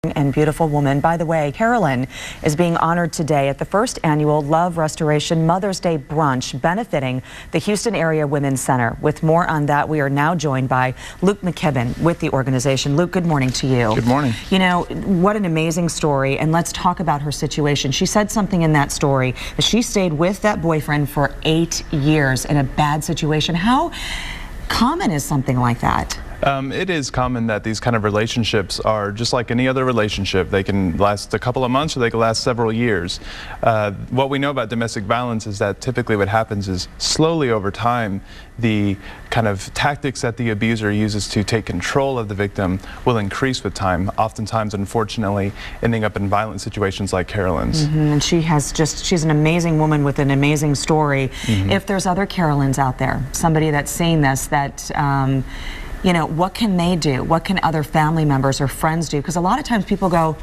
And beautiful woman. By the way, Carolyn is being honored today at the first annual Love Restoration Mother's Day Brunch benefiting the Houston Area Women's Center. With more on that, we are now joined by Luke McKibben with the organization. Luke, good morning to you. Good morning. You know, what an amazing story, and let's talk about her situation. She said something in that story that she stayed with that boyfriend for 8 years in a bad situation. How common is something like that? It is common that these kind of relationships are just like any other relationship. They can last a couple of months or they can last several years. What we know about domestic violence is that typically what happens is slowly over time, the kind of tactics that the abuser uses to take control of the victim will increase with time, oftentimes, unfortunately, ending up in violent situations like Carolyn's. And she's an amazing woman with an amazing story. If there's other Carolyns out there, somebody that's seen this, that you know, what can they do? What can other family members or friends do? Because a lot of times people go,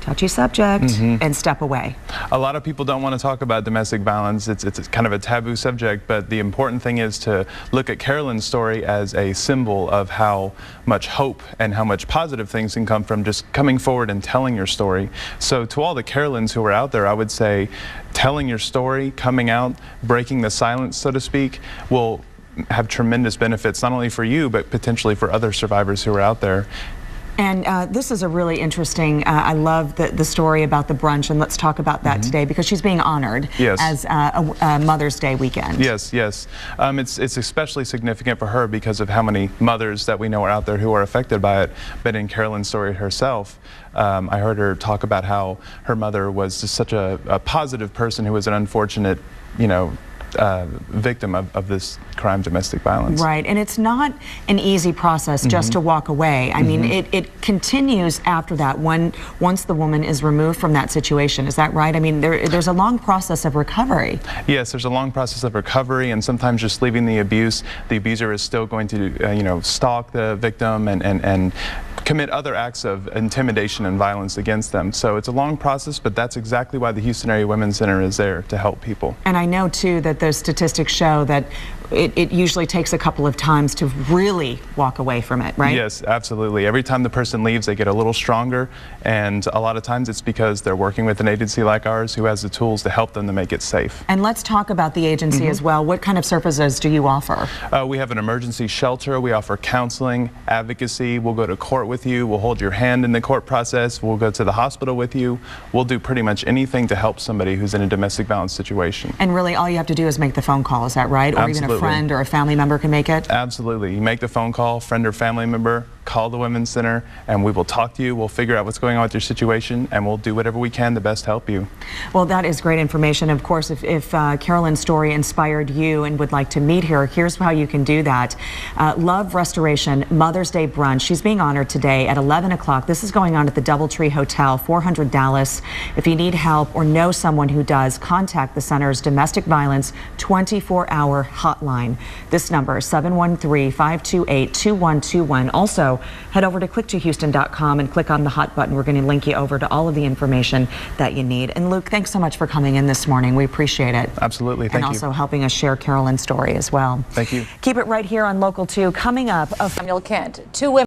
touchy subject, and step away. A lot of people don't want to talk about domestic violence. It's kind of a taboo subject, but the important thing is to look at Carolyn's story as a symbol of how much hope and how much positive things can come from just coming forward and telling your story. So to all the Carolyns who are out there, I would say telling your story, coming out, breaking the silence, so to speak, will have tremendous benefits, not only for you, but potentially for other survivors who are out there. And this is a really interesting, I love the story about the brunch, and let's talk about that today, because she's being honored as a Mother's Day weekend. Yes. It's especially significant for her because of how many mothers that we know are out there who are affected by it. But in Carolyn's story herself, I heard her talk about how her mother was just such a positive person who was an unfortunate, you know, victim of this crime, domestic violence. Right, and it's not an easy process just to walk away. I mean, it continues after that once the woman is removed from that situation. Is that right? I mean, there's a long process of recovery. Yes, there's a long process of recovery, and sometimes just leaving the abuse, the abuser is still going to, you know, stalk the victim and commit other acts of intimidation and violence against them. So it's a long process, but that's exactly why the Houston Area Women's Center is there, to help people. And I know too that the statistics show that it usually takes a couple of times to really walk away from it, right? Yes, absolutely. Every time the person leaves, they get a little stronger, and a lot of times it's because they're working with an agency like ours who has the tools to help them to make it safe. And let's talk about the agency as well. What kind of services do you offer? We have an emergency shelter. We offer counseling, advocacy. We'll go to court with you. We'll hold your hand in the court process. We'll go to the hospital with you. We'll do pretty much anything to help somebody who's in a domestic violence situation. And really all you have to do is make the phone call, is that right? Or Absolutely. Even a friend or a family member can make it? Absolutely. You make the phone call, friend or family member, call the Women's Center, and we will talk to you. We'll figure out what's going on with your situation, and we'll do whatever we can to best help you. Well, that is great information. Of course, if Carolyn's story inspired you and would like to meet her, here's how you can do that. Love Restoration Mother's Day Brunch. She's being honored today at 11 o'clock. This is going on at the DoubleTree Hotel, 400 Dallas. If you need help or know someone who does, contact the center's domestic violence 24-hour hotline. This number is 713-528-2121. Also, head over to click2houston.com and click on the hot button. We're going to link you over to all of the information that you need. And Luke, thanks so much for coming in this morning. We appreciate it. Absolutely. Thank you. And also helping us share Carolyn's story as well. Thank you. Keep it right here on Local 2. Coming up, Samuel Kent. Two women